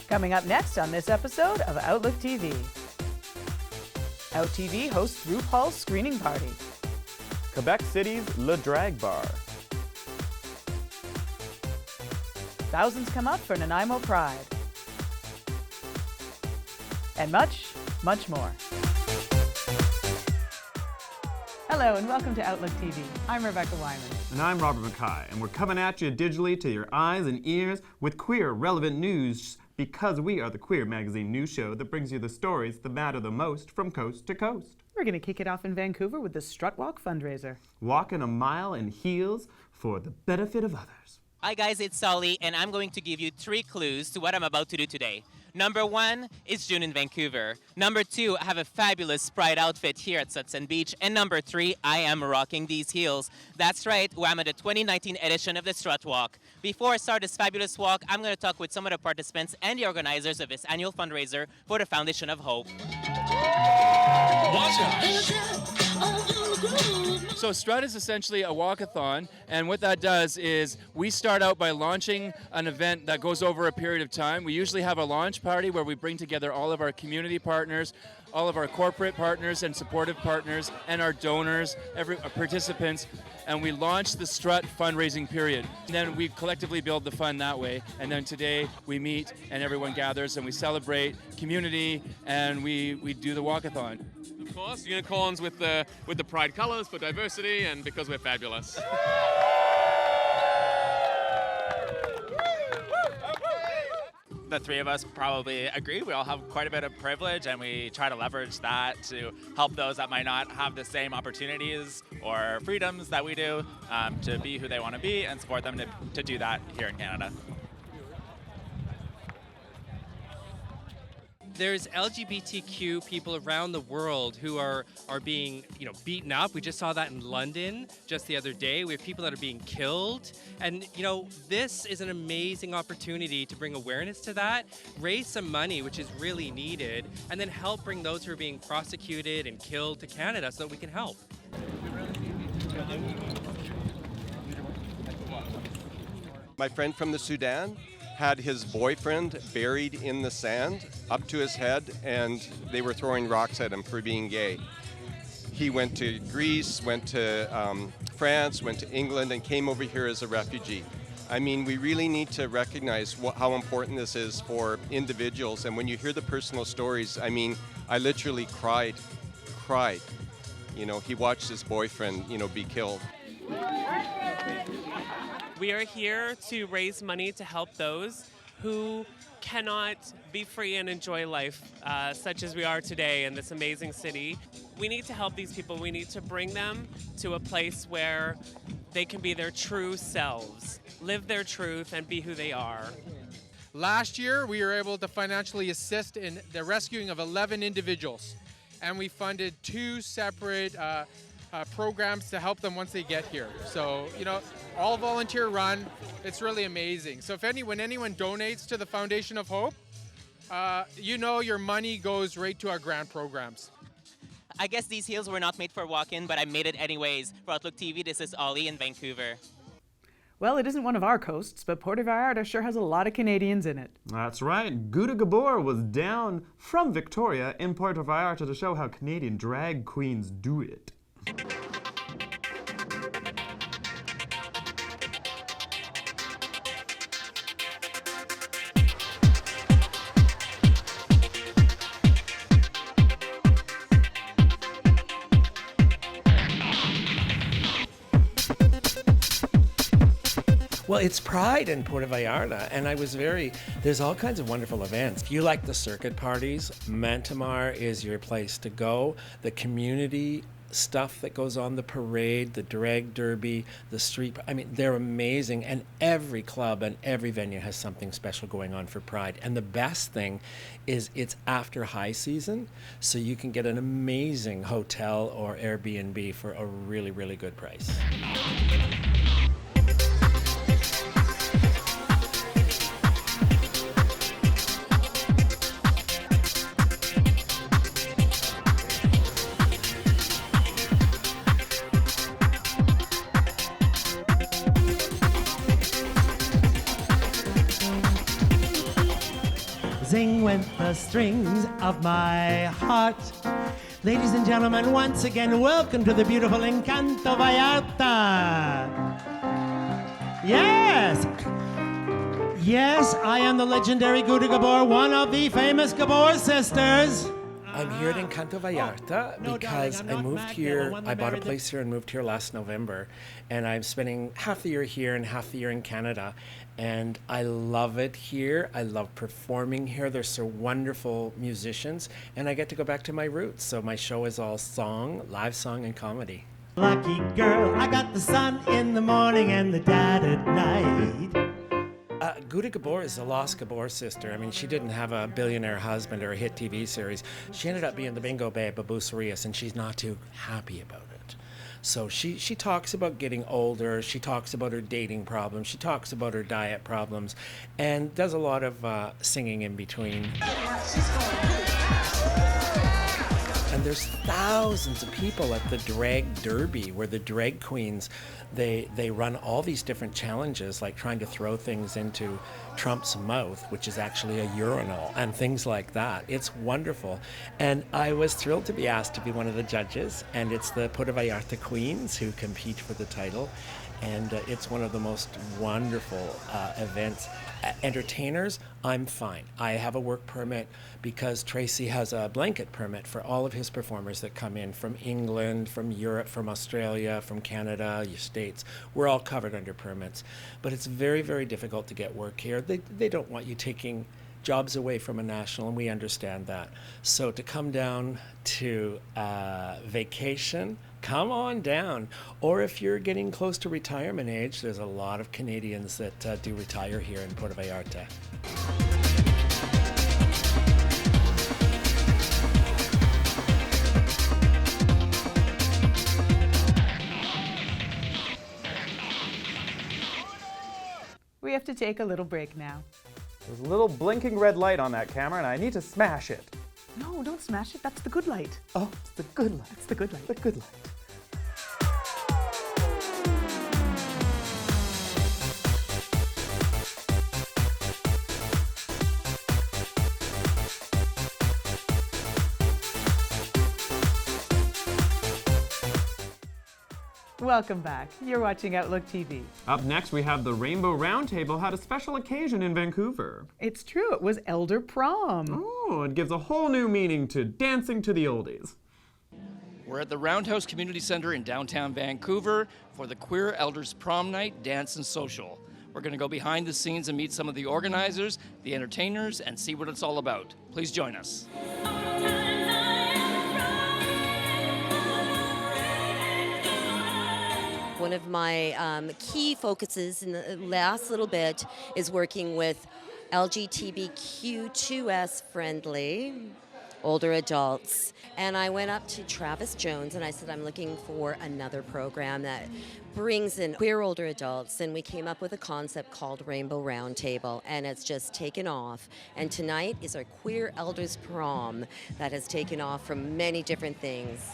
Coming up next on this episode of Outlook TV. OUTtv hosts RuPaul's screening party. Quebec City's Drague Bar. Thousands come up for Nanaimo Pride. And much, much more. Hello and welcome to Outlook TV. I'm Rebecca Wyman. And I'm Robert Mackay, and we're coming at you digitally to your eyes and ears with queer relevant news, because we are the queer magazine news show that brings you the stories that matter the most from coast to coast. We're going to kick it off in Vancouver with the STRUT Walk fundraiser. Walking a mile in heels for the benefit of others. Hi guys, it's Solly, and I'm going to give you 3 clues to what I'm about to do today. Number 1 is June in Vancouver. Number 2, I have a fabulous Pride outfit here at Sutton Beach. And number 3, I am rocking these heels. That's right, I'm at the 2019 edition of the STRUT Walk. Before I start this fabulous walk, I'm going to talk with some of the participants and the organizers of this annual fundraiser for the Foundation of Hope. Watch out. So STRUT is essentially a walkathon, and what that does is we start out by launching an event that goes over a period of time. We usually have a launch party where we bring together all of our community partners, all of our corporate partners and supportive partners, and our donors, participants, and we launch the STRUT fundraising period. And then we collectively build the fund that way, and then today we meet and everyone gathers and we celebrate community and we do the walkathon. Of course, unicorns with the Pride colors for diversity and because we're fabulous. The 3 of us probably agree. We all have quite a bit of privilege, and we try to leverage that to help those that might not have the same opportunities or freedoms that we do to be who they want to be and support them to do that here in Canada. There's LGBTQ people around the world who are being, beaten up. We just saw that in London just the other day. We have people that are being killed. And, this is an amazing opportunity to bring awareness to that, raise some money, which is really needed, and then help bring those who are being prosecuted and killed to Canada so that we can help. My friend from the Sudan had his boyfriend buried in the sand up to his head, and they were throwing rocks at him for being gay. He went to Greece, went to France, went to England, and came over here as a refugee. I mean, we really need to recognize how important this is for individuals, and when you hear the personal stories, I mean, I literally cried. He watched his boyfriend, be killed. We are here to raise money to help those who cannot be free and enjoy life, such as we are today in this amazing city. We need to help these people. We need to bring them to a place where they can be their true selves, live their truth, and be who they are. Last year, we were able to financially assist in the rescuing of 11 individuals, and we funded 2 separate programs to help them once they get here. So, all volunteer run. It's really amazing. So when anyone donates to the Foundation of Hope, your money goes right to our grant programs. I guess these heels were not made for walk-in, but I made it anyways. For Outlook TV, this is Ollie in Vancouver. Well, it isn't one of our coasts, but Puerto Vallarta sure has a lot of Canadians in it. That's right. Gouda Gabor was down from Victoria in Puerto Vallarta to show how Canadian drag queens do it. Well, it's Pride in Puerto Vallarta, and there's all kinds of wonderful events. If you like the circuit parties, Mantamar is your place to go. The community stuff that goes on, the parade, the drag derby, the street, they're amazing, and every club and every venue has something special going on for Pride. And the best thing is it's after high season, so you can get an amazing hotel or Airbnb for a really, really good price. zing went the strings of my heart. Ladies and gentlemen, once again, welcome to the beautiful Encanto Vallarta. Yes! Yes, I am the legendary Guda Gabor, one of the famous Gabor sisters. I'm here at Encanto Vallarta because I moved here. I bought a place here and moved here last November. And I'm spending half the year here and half the year in Canada. And I love it here. I love performing here. There's so wonderful musicians. And I get to go back to my roots. So my show is all song, live song, and comedy. Lucky girl, I got the sun in the morning and the dad at night. Guda Gabor is the lost Gabor sister. I mean, she didn't have a billionaire husband or a hit TV series. She ended up being the bingo babe of Bucerius, and she's not too happy about it. So she talks about getting older. She talks about her dating problems. She talks about her diet problems, and does a lot of singing in between. And there's thousands of people at the Drag Derby, where the drag queens, they run all these different challenges, like trying to throw things into Trump's mouth, which is actually a urinal, and things like that. It's wonderful. And I was thrilled to be asked to be one of the judges, and it's the Puerto Vallarta Queens who compete for the title. And it's one of the most wonderful events. Entertainers, I'm fine. I have a work permit because Tracy has a blanket permit for all of his performers that come in from England, from Europe, from Australia, from Canada, the States. We're all covered under permits. But it's very, very difficult to get work here. They don't want you taking jobs away from a national, and we understand that. So to come down to vacation, come on down. Or if you're getting close to retirement age, there's a lot of Canadians that do retire here in Puerto Vallarta. We have to take a little break now. There's a little blinking red light on that camera, and I need to smash it. No, don't smash it. That's the good light. Oh, it's the good light. That's the good light. The good light. Welcome back. You're watching Outlook TV. Up next, we have the Rainbow Roundtable had a special occasion in Vancouver. It's true. It was Elder Prom. Oh, it gives a whole new meaning to dancing to the oldies. We're at the Roundhouse Community Center in downtown Vancouver for the Queer Elders Prom Night Dance and Social. We're going to go behind the scenes and meet some of the organizers, the entertainers, and see what it's all about. Please join us. One of my key focuses in the last little bit is working with LGBTQ2S friendly older adults. And I went up to Travis Jones and I said, I'm looking for another program that brings in queer older adults. And we came up with a concept called Rainbow Roundtable, and it's just taken off. And tonight is our Queer Elders Prom that has taken off from many different things.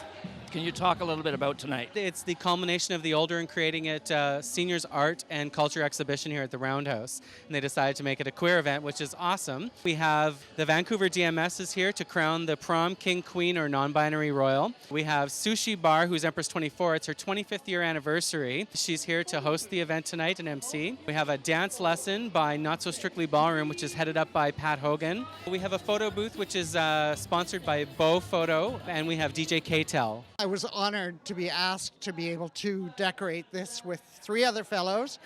Can you talk a little bit about tonight? It's the culmination of the older and creating it seniors art and culture exhibition here at the Roundhouse. And they decided to make it a queer event, which is awesome. We have the Vancouver DMS is here to crown the prom king, queen, or non-binary royal. We have Sushi Bar, who's Empress 24. It's her 25th year anniversary. She's here to host the event tonight and MC. We have a dance lesson by Not So Strictly Ballroom, which is headed up by Pat Hogan. We have a photo booth, which is sponsored by Beau Photo, and we have DJ K-Tel. I was honored to be asked to be able to decorate this with three other fellows,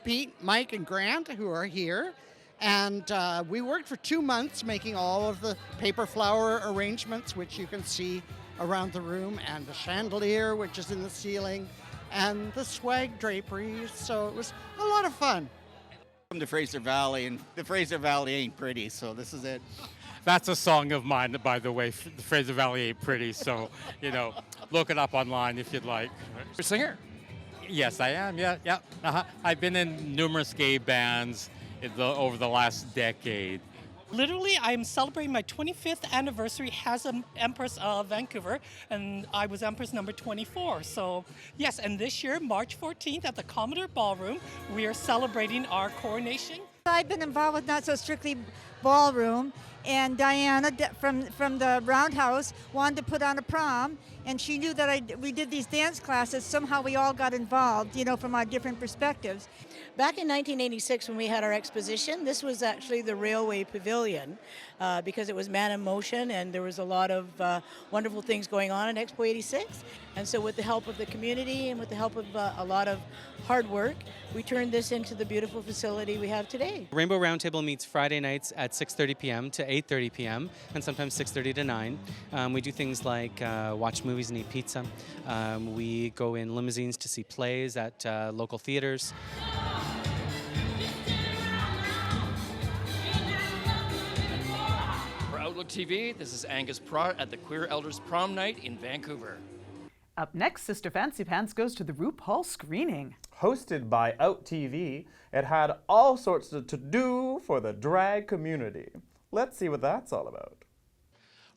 Pete, Mike, and Grant, who are here. And we worked for 2 months making all of the paper flower arrangements, which you can see around the room, and the chandelier, which is in the ceiling, and the swag draperies. So it was a lot of fun. From the Fraser Valley, and the Fraser Valley ain't pretty, so this is it. That's a song of mine, by the way. The Fraser Valley ain't pretty, so, look it up online if you'd like. You're a singer? Yes, I am, yeah. Uh-huh. I've been in numerous gay bands over the last decade. Literally, I'm celebrating my 25th anniversary as an Empress of Vancouver, and I was Empress number 24. So, yes, and this year, March 14th, at the Commodore Ballroom, we are celebrating our coronation. I've been involved with Not So Strictly Ballroom, and Diana from the Roundhouse wanted to put on a prom, and she knew that we did these dance classes. Somehow we all got involved, from our different perspectives. Back in 1986, when we had our exposition, this was actually the Railway Pavilion because it was Man in Motion, and there was a lot of wonderful things going on in Expo 86. And so with the help of the community and with the help of a lot of hard work, we turned this into the beautiful facility we have today. Rainbow Roundtable meets Friday nights at 6:30 p.m. to 8:30 p.m. and sometimes 6:30 to 9. We do things like watch movies and eat pizza. We go in limousines to see plays at local theaters. For OutlookTV, this is Angus Pratt at the Queer Elders Prom Night in Vancouver. Up next, Sister Fancy Pants goes to the RuPaul screening. Hosted by OUTtv, it had all sorts to do for the drag community. Let's see what that's all about.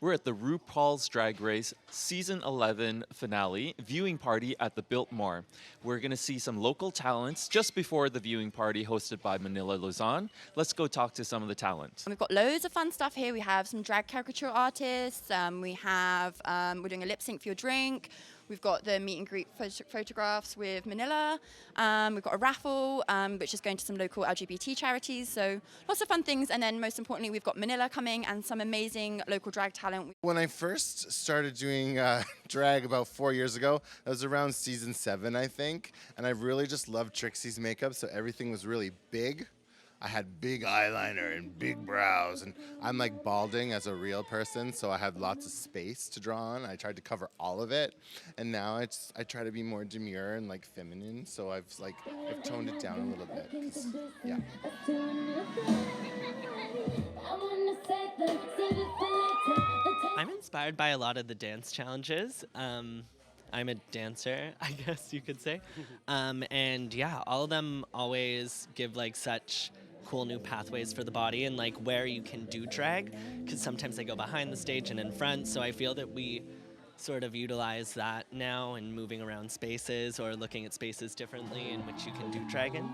We're at the RuPaul's Drag Race Season 11 finale viewing party at the Biltmore. We're going to see some local talents just before the viewing party hosted by Manila Luzon. Let's go talk to some of the talent. We've got loads of fun stuff here. We have some drag caricature artists. We're doing a lip sync for your drink. We've got the meet and greet photographs with Manila. We've got a raffle, which is going to some local LGBT charities. So lots of fun things. And then most importantly, we've got Manila coming and some amazing local drag talent. When I first started doing drag about 4 years ago, that was around season 7, I think. And I really just loved Trixie's makeup, so everything was really big. I had big eyeliner and big brows, and I'm like balding as a real person, so I had lots of space to draw on. I tried to cover all of it, and now I try to be more demure and like feminine, so I've toned it down a little bit. Yeah. I'm inspired by a lot of the dance challenges. I'm a dancer, I guess you could say. And yeah, all of them always give like such cool new pathways for the body and like where you can do drag, because sometimes they go behind the stage and in front. So I feel that we sort of utilize that now in moving around spaces or looking at spaces differently in which you can do drag in.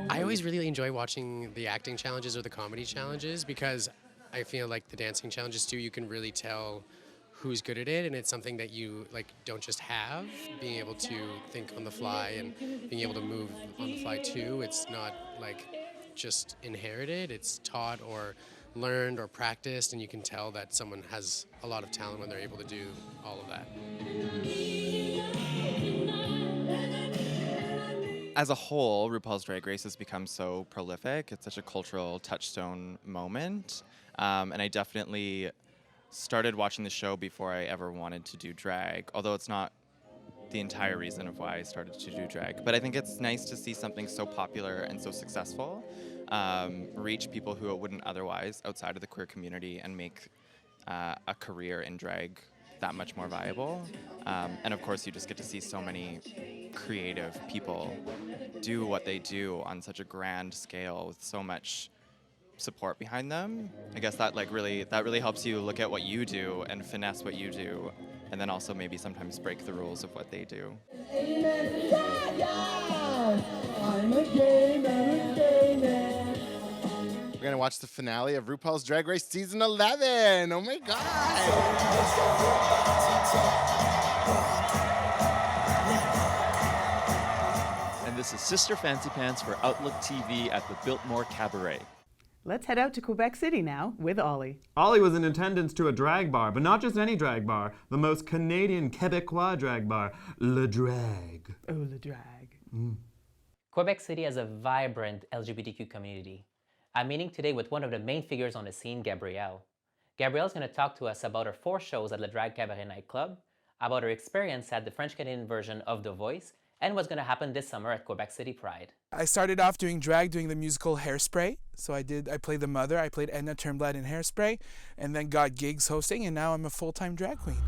I always really enjoy watching the acting challenges or the comedy challenges because I feel like the dancing challenges too, you can really tell who's good at it, and it's something that you like don't just have. Being able to think on the fly and being able to move on the fly too, it's not like just inherited, it's taught or learned or practiced, and you can tell that someone has a lot of talent when they're able to do all of that. As a whole, RuPaul's Drag Race has become so prolific. It's such a cultural touchstone moment. And I definitely started watching the show before I ever wanted to do drag, although it's not the entire reason of why I started to do drag. But I think it's nice to see something so popular and so successful reach people who it wouldn't otherwise outside of the queer community and make a career in drag that much more viable. And of course, you just get to see so many creative people do what they do on such a grand scale with so much support behind them. I guess that really helps you look at what you do and finesse what you do, and then also maybe sometimes break the rules of what they do. We're gonna watch the finale of RuPaul's Drag Race Season 11. Oh my God! And this is Sister Fancy Pants for OutlookTV at the Biltmore Cabaret. Let's head out to Quebec City now with Ollie. Ollie was in attendance to a drag bar, but not just any drag bar, the most Canadian Quebecois drag bar, Le Drague. Oh, Le Drague. Quebec City has a vibrant LGBTQ community. I'm meeting today with one of the main figures on the scene, Gabrielle. Gabrielle's going to talk to us about her 4 shows at Le Drague Cabaret nightclub, about her experience at the French-Canadian version of The Voice, and what's going to happen this summer at Quebec City Pride. I started off doing drag, doing the musical Hairspray. So I played the mother, I played Edna Turnblad in Hairspray, and then got gigs hosting, and now I'm a full-time drag queen.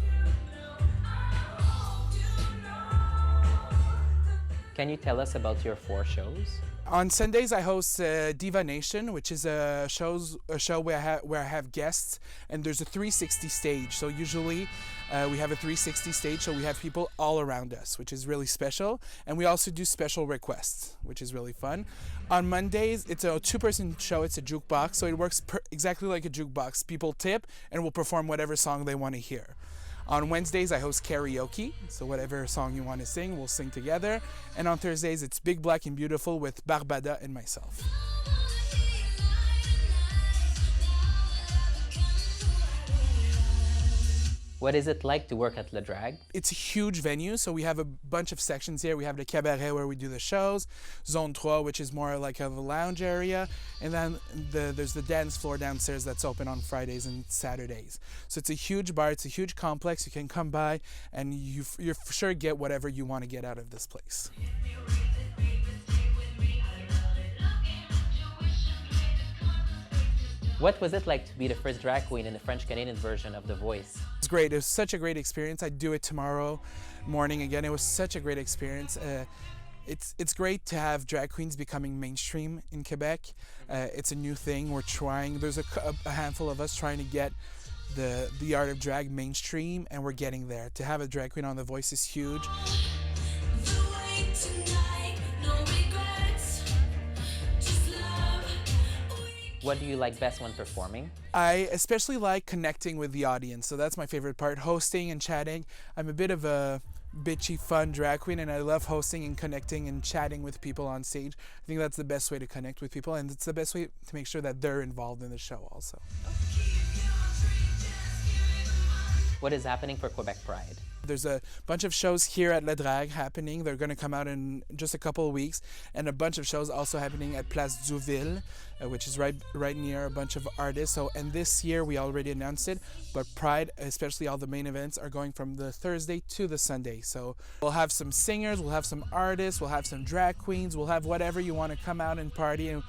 Can you tell us about your 4 shows? On Sundays, I host Diva Nation, which is a show where I have guests, and there's a 360 stage. So usually we have a 360 stage, so we have people all around us, which is really special. And we also do special requests, which is really fun. On Mondays, it's a 2-person show. It's a jukebox, so it works exactly like a jukebox. People tip, and we'll perform whatever song they want to hear. On Wednesdays, I host karaoke, so whatever song you want to sing, we'll sing together. And on Thursdays, it's Big Black and Beautiful with Barbada and myself. What is it like to work at Le Drague? It's a huge venue, so we have a bunch of sections here. We have the cabaret where we do the shows, Zone 3, which is more like a lounge area, and then there's the dance floor downstairs that's open on Fridays and Saturdays. So it's a huge bar, it's a huge complex. You can come by and you're for sure get whatever you want to get out of this place. What was it like to be the first drag queen in the French-Canadian version of The Voice? It's great. It was such a great experience. I'd do it tomorrow morning again. It was such a great experience. It's great to have drag queens becoming mainstream in Quebec. It's a new thing. We're trying. There's a handful of us trying to get the art of drag mainstream, and we're getting there. To have a drag queen on The Voice is huge. What do you like best when performing? I especially like connecting with the audience, so that's my favorite part, hosting and chatting. I'm a bit of a bitchy, fun drag queen, and I love hosting and connecting and chatting with people on stage. I think that's the best way to connect with people, and it's the best way to make sure that they're involved in the show also. What is happening for Quebec Pride? There's a bunch of shows here at Le Drague happening. They're going to come out in just a couple of weeks, and a bunch of shows also happening at Place Duville, which is right near a bunch of artists. And this year we already announced it, but Pride, especially all the main events, are going from the Thursday to the Sunday. So we'll have some singers, we'll have some artists, we'll have some drag queens, we'll have whatever you want to come out and party, and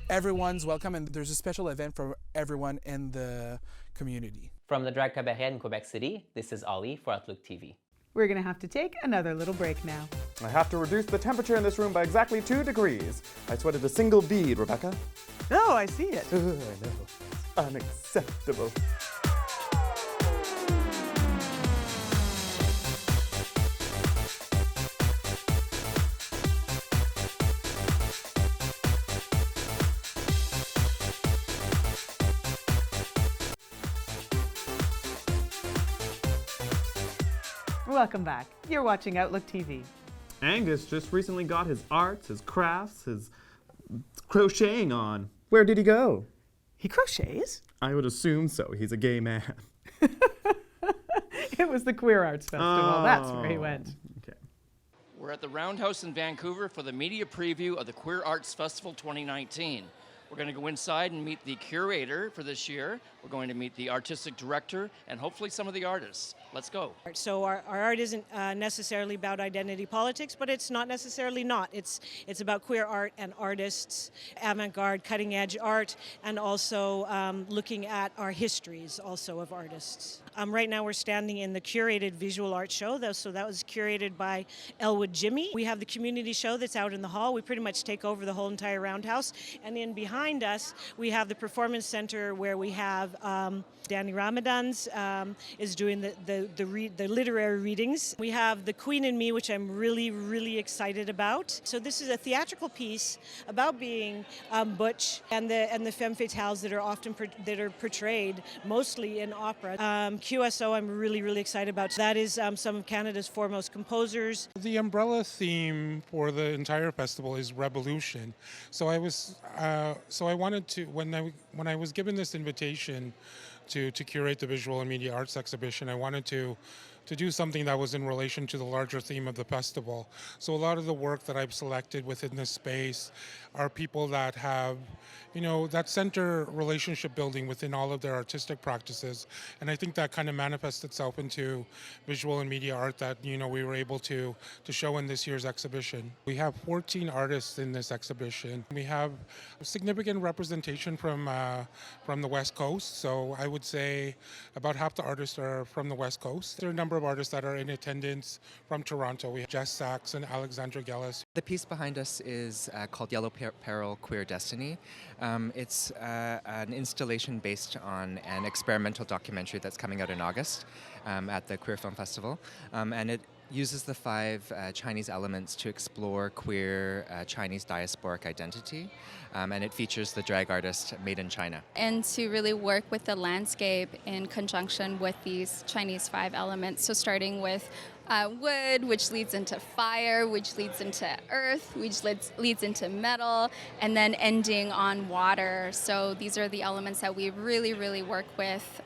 everyone's welcome. And there's a special event for everyone in the community. From the Drag Cabaret in Quebec City, this is Ollie for OutlookTV. We're going to have to take another little break now. I have to reduce the temperature in this room by exactly 2 degrees. I sweated a single bead, Rebecca. Oh, I see it. I know. It's unacceptable. Welcome back. You're watching Outlook TV. Angus just recently got his arts, his crafts, his crocheting on. Where did he go? He crochets? I would assume so. He's a gay man. It was the Queer Arts Festival. That's where he went. Okay. We're at the Roundhouse in Vancouver for the media preview of the Queer Arts Festival 2019. We're going to go inside and meet the curator for this year. We're going to meet the artistic director and hopefully some of the artists. Let's go. So our art isn't necessarily about identity politics, but it's not necessarily not. It's about queer art and artists, avant-garde, cutting-edge art, and also looking at our histories also of artists. Right now we're standing in the curated visual art show, so that was curated by Elwood Jimmy. We have the community show that's out in the hall. We pretty much take over the whole entire roundhouse. And then behind us, we have the performance center where we have Danny Ramadan's is doing the literary readings. We have The Queen and Me, which I'm really, really excited about. So this is a theatrical piece about being butch and the femme fatales that are often portrayed mostly in opera. QSO I'm really, really excited about. That is some of Canada's foremost composers. The umbrella theme for the entire festival is revolution. So I wanted to, when I was given this invitation to curate the visual and media arts exhibition, I wanted to do something that was in relation to the larger theme of the festival. So a lot of the work that I've selected within this space are people that have, that center relationship building within all of their artistic practices. And I think that kind of manifests itself into visual and media art that, we were able to show in this year's exhibition. We have 14 artists in this exhibition. We have significant representation from the West Coast. So I would say about half the artists are from the West Coast. There are a number number of artists that are in attendance from Toronto. We have Jess Sachs and Alexandra Gellis. The piece behind us is called Yellow Peril, Queer Destiny. It's an installation based on an experimental documentary that's coming out in August at the Queer Film Festival. And it uses the 5 Chinese elements to explore queer Chinese diasporic identity. And it features the drag artist made in China. And to really work with the landscape in conjunction with these Chinese 5 elements. So starting with wood, which leads into fire, which leads into earth, which leads into metal, and then ending on water. So these are the elements that we really, really work with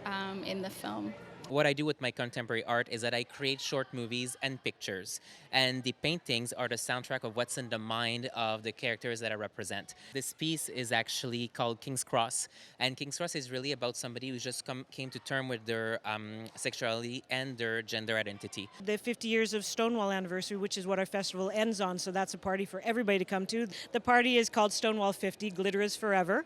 in the film. What I do with my contemporary art is that I create short movies and pictures, and the paintings are the soundtrack of what's in the mind of the characters that I represent. This piece is actually called King's Cross, and King's Cross is really about somebody who just came to terms with their sexuality and their gender identity. The 50 years of Stonewall anniversary, which is what our festival ends on, so that's a party for everybody to come to. The party is called Stonewall 50, Glitter is Forever.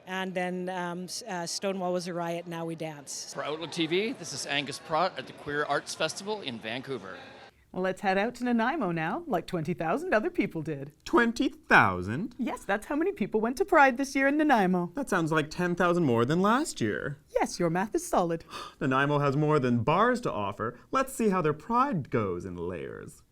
And then Stonewall was a riot, now we dance. For OutlookTV, this is Angus Pratt at the Queer Arts Festival in Vancouver. Well, let's head out to Nanaimo now, like 20,000 other people did. 20,000? Yes, that's how many people went to Pride this year in Nanaimo. That sounds like 10,000 more than last year. Yes, your math is solid. Nanaimo has more than bars to offer. Let's see how their Pride goes in layers.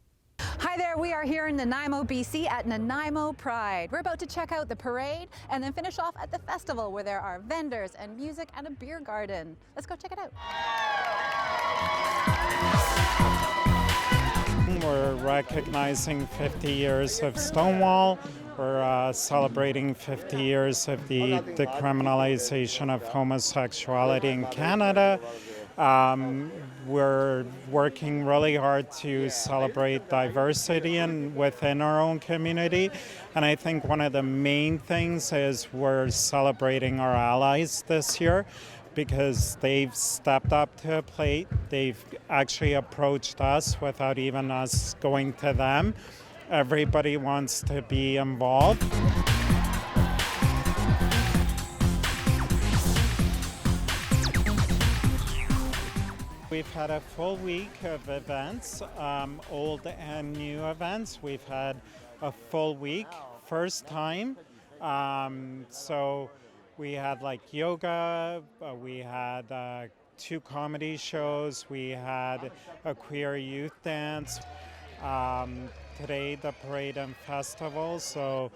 Hi there, we are here in Nanaimo, BC at Nanaimo Pride. We're about to check out the parade and then finish off at the festival where there are vendors and music and a beer garden. Let's go check it out. We're recognizing 50 years of Stonewall. We're celebrating 50 years of the decriminalization of homosexuality in Canada. We're working really hard to celebrate diversity within our own community. And I think one of the main things is we're celebrating our allies this year because they've stepped up to the plate. They've actually approached us without even us going to them. Everybody wants to be involved. We've had a full week of events, old and new events. We've had a full week, first time. So we had like yoga, we had 2 comedy shows, we had a queer youth dance. Today the parade and festival, so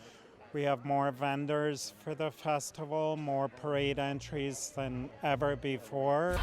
we have more vendors for the festival, more parade entries than ever before.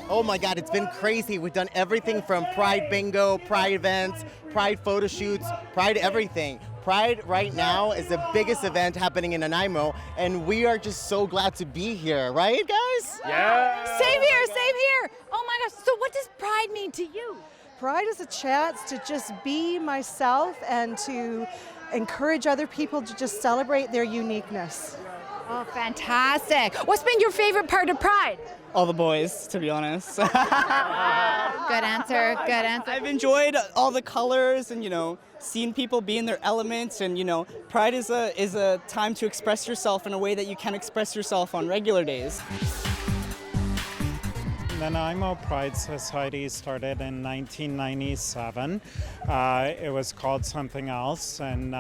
Oh my God, it's been crazy. We've done everything from Pride bingo, Pride events, Pride photo shoots, Pride everything. Pride right now is the biggest event happening in Nanaimo, and we are just so glad to be here, right guys? Yeah! Same here, same here. Oh my gosh, so what does Pride mean to you? Pride is a chance to just be myself and to encourage other people to just celebrate their uniqueness. Oh, fantastic. What's been your favorite part of Pride? All the boys, to be honest. Good answer, good answer. I've enjoyed all the colors and, seeing people be in their elements, and, Pride is a time to express yourself in a way that you can't express yourself on regular days. Nanaimo Pride Society started in 1997. It was called something else, and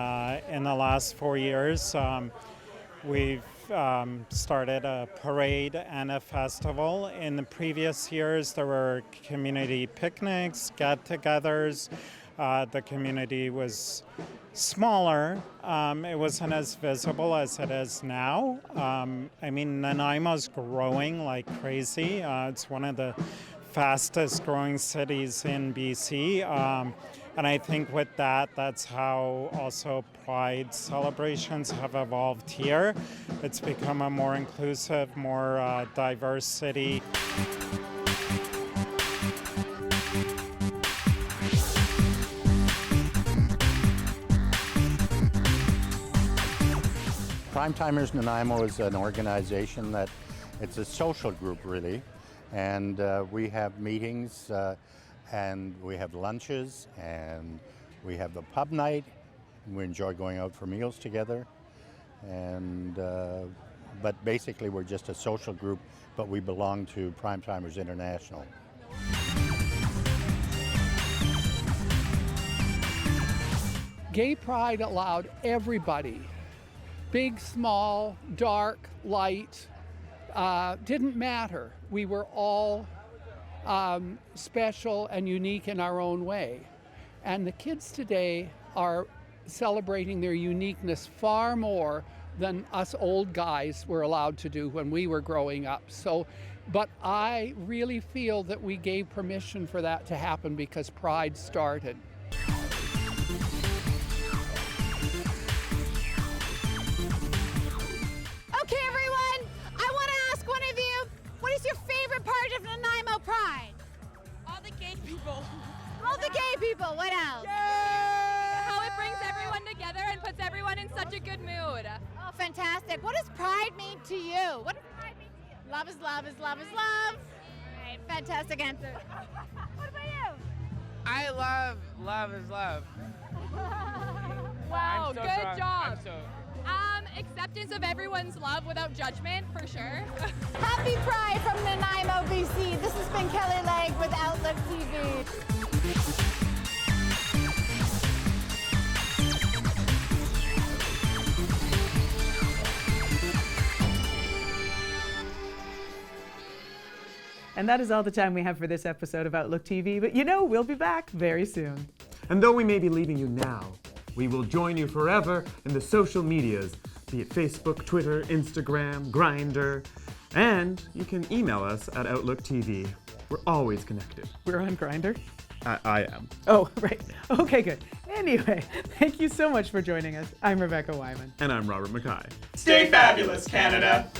in the last 4 years, we've started a parade and a festival. In the previous years, there were community picnics, get-togethers. The community was smaller. It wasn't as visible as it is now. Nanaimo's growing like crazy. It's one of the fastest growing cities in BC. And I think with that, that's how also Pride celebrations have evolved here. It's become a more inclusive, more diverse city. Primetimers Nanaimo is an organization it's a social group really, and we have meetings and we have lunches, and we have the pub night. We enjoy going out for meals together, and but basically we're just a social group, but we belong to Primetimers International. Gay Pride allowed everybody, big, small, dark, light, didn't matter. We were all special and unique in our own way. And the kids today are celebrating their uniqueness far more than us old guys were allowed to do when we were growing up. But I really feel that we gave permission for that to happen because Pride started. Okay, everyone, I want to ask one of you, what is your favorite part of Nanaimo Pride? All the gay people. All the gay people, what else? How it brings everyone together and puts everyone in such a good mood. Oh, fantastic. What does Pride mean to you? What does Pride mean to you? Love is love is love is love. All right, fantastic answer. What about you? I love is love. Wow, I'm so good drunk. job. I'm so... Acceptance of everyone's love without judgment, for sure. Happy Pride from Nanaimo, BC. This has been Kelly Legg with OutlookTV. And that is all the time we have for this episode of Outlook TV, but you know we'll be back very soon. And though we may be leaving you now, we will join you forever in the social medias, be it Facebook, Twitter, Instagram, Grindr, and you can email us at OutlookTV. We're always connected. We're on Grindr? I am. Oh, right. Okay, good. Anyway, thank you so much for joining us. I'm Rebecca Wyman. And I'm Robert Mackay. Stay fabulous, Canada!